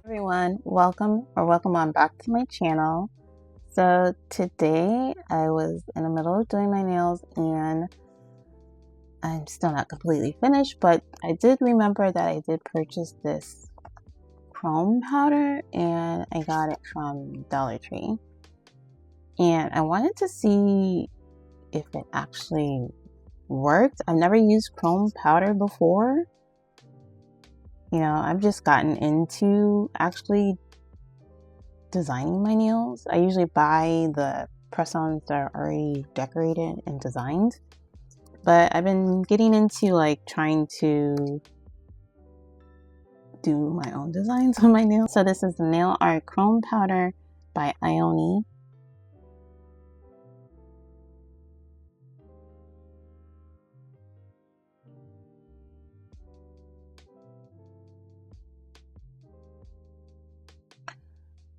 Everyone, welcome on back to my channel. So today I was in the middle of doing my nails and I'm still not completely finished, but I did remember that I did purchase this chrome powder and I got it from Dollar Tree. And I wanted to see if it actually worked. I've never used chrome powder before. You know, I've just gotten into actually designing my nails. I usually buy the press-ons that are already decorated and designed, but I've been getting into like trying to do my own designs on my nails. So this is the Nail Art Chrome Powder by Ioni.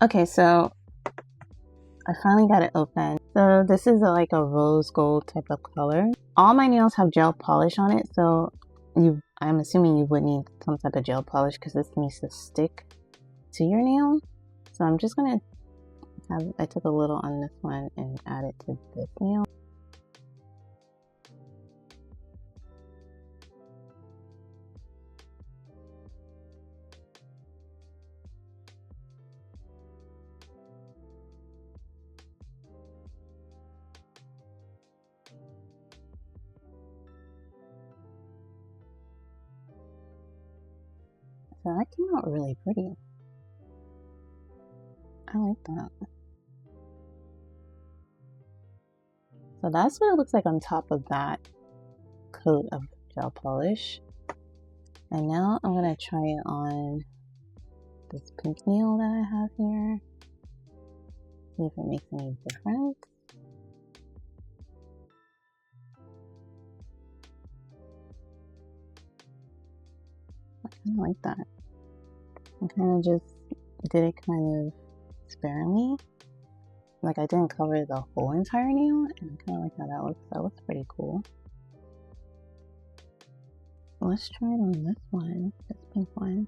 Okay, so I finally got it open. So this is like a rose gold type of color. All my nails have gel polish on it, so I'm assuming you would need some type of gel polish because this needs to stick to your nail. So I'm just gonna I took a little on this one and add it to this nail. So that came out really pretty. I like that. So that's what it looks like on top of that coat of gel polish. And now I'm gonna try it on this pink nail that I have here. See if it makes any difference. I kind of like that. I kind of just did it kind of sparingly. Like I didn't cover the whole entire nail, and I kind of like how that looks. That looks pretty cool. Let's try it on this one, this pink one.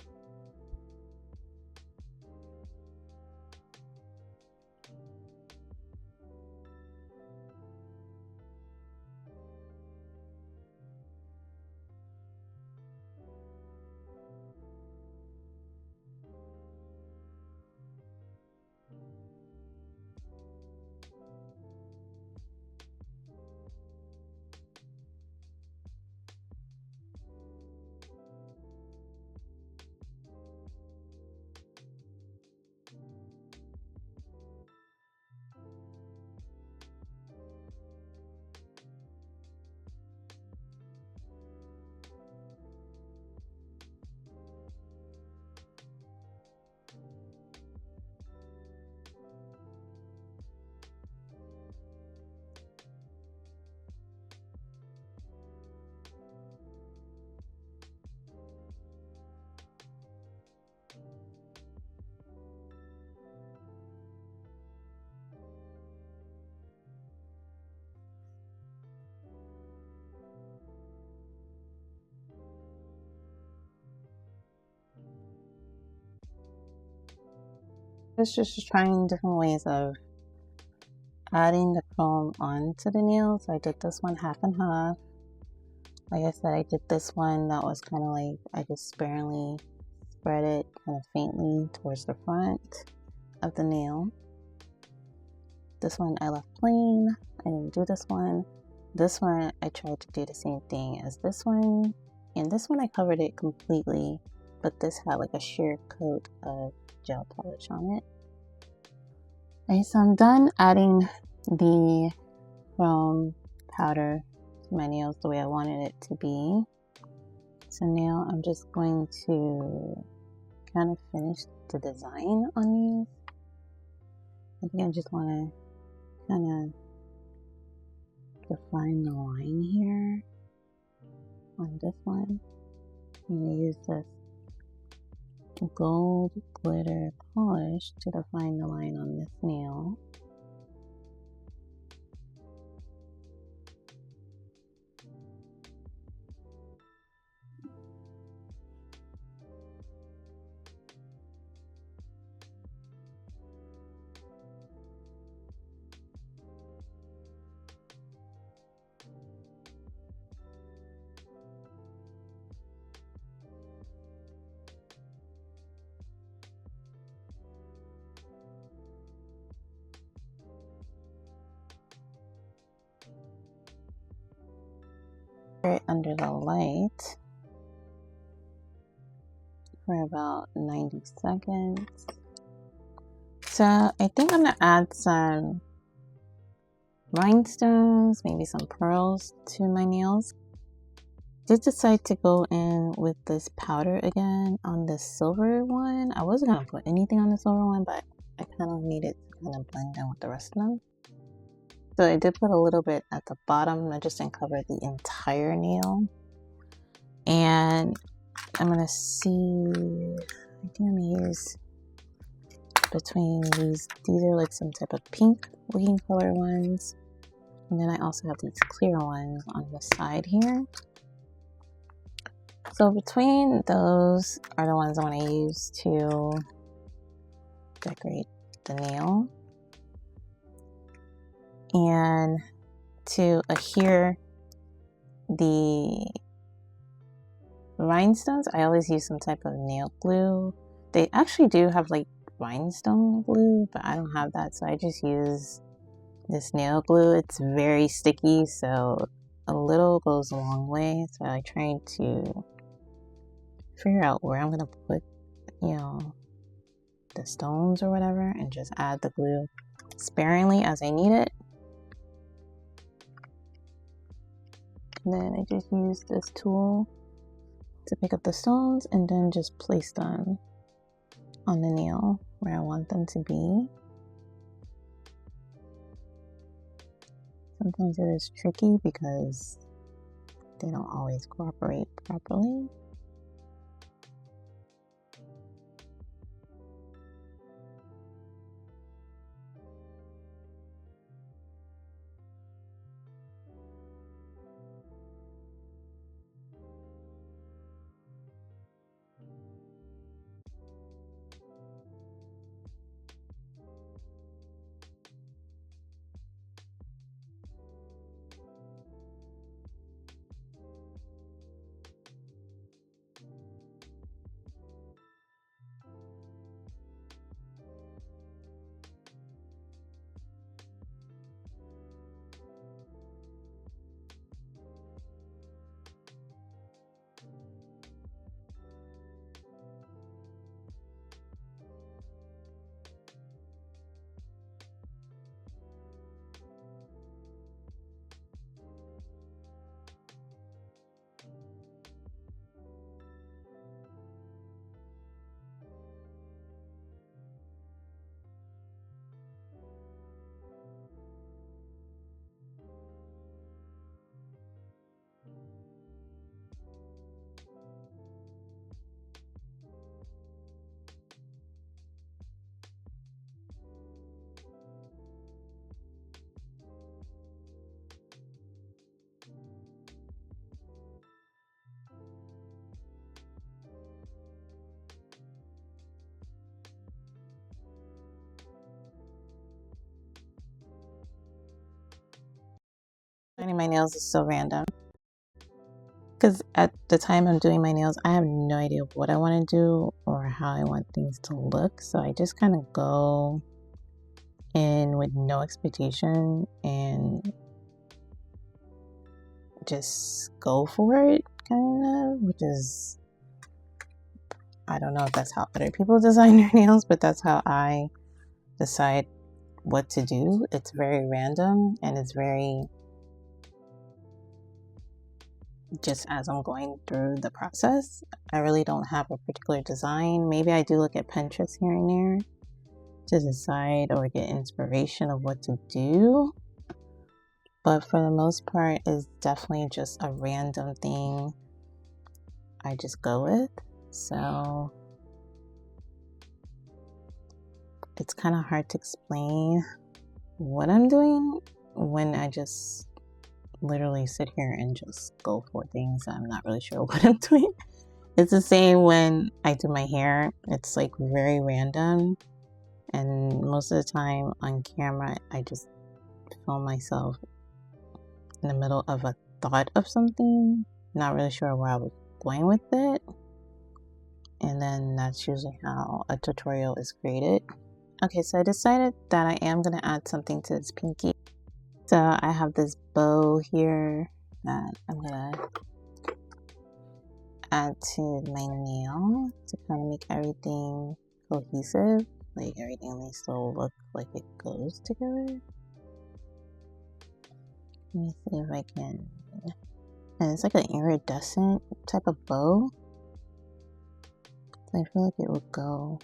It's just trying different ways of adding the chrome onto the nails. I did this one half and half. Like I said, I did this one that was kind of like, I just sparingly spread it kind of faintly towards the front of the nail. This one I left plain. I didn't do this one. This one I tried to do the same thing as this one. And this one I covered it completely, but this had like a sheer coat of gel polish on it. Okay, so I'm done adding the chrome powder to my nails the way I wanted it to be. So now I'm just going to kind of finish the design on these. I think I just want to kind of define the line here on this one. I'm going to use this gold glitter polish to define the line on this nail. it under the light for about 90 seconds. So I think I'm gonna add some rhinestones, maybe some pearls to my nails. Did decide to go in with this powder again on the silver one. I wasn't gonna put anything on the silver one, but I kind of needed to kind of blend in with the rest of them. So I did put a little bit at the bottom. I just didn't cover the entire nail. And I'm gonna see, I think I'm gonna use between these are like some type of pink looking color ones. And then I also have these clear ones on the side here. So between those are the ones I want to use to decorate the nail. And to adhere the rhinestones, I always use some type of nail glue. They actually do have like rhinestone glue, but I don't have that, so I just use this nail glue. It's very sticky, so a little goes a long way. So I try to figure out where I'm gonna put, you know, the stones or whatever, and just add the glue sparingly as I need it. And then I just use this tool to pick up the stones and then just place them on the nail where I want them to be. Sometimes it is tricky because they don't always cooperate properly. Painting my nails is so random because at the time I'm doing my nails, I have no idea what I want to do or how I want things to look. So I just kind of go in with no expectation and just go for it, kind of, which is, I don't know if that's how other people design their nails, but that's how I decide what to do. It's very random and it's very just as I'm going through the process. I really don't have a particular design. Maybe I do look at Pinterest here and there to decide or get inspiration of what to do, but for the most part it's definitely just a random thing I just go with. So it's kind of hard to explain what I'm doing when I just literally sit here and just go for things. I'm not really sure what I'm doing. It's the same when I do my hair. It's like very random, and most of the time on camera I just film myself in the middle of a thought of something, not really sure where I was going with it, and then that's usually how a tutorial is created. Okay, so I decided that I am going to add something to this pinky. So I have this bow here that I'm gonna add to my nail to kind of make everything cohesive, like everything needs to look like it goes together. Let me see if I can, and it's like an iridescent type of bow, so I feel like it would go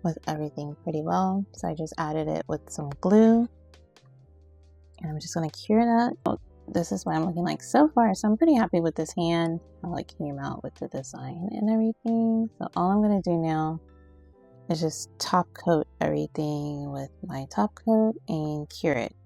with everything pretty well. So I just added it with some glue, and I'm just gonna cure that. This is what I'm looking like so far, so I'm pretty happy with this hand, how it came out with the design and everything. So all I'm gonna do now is just top coat everything with my top coat and cure it.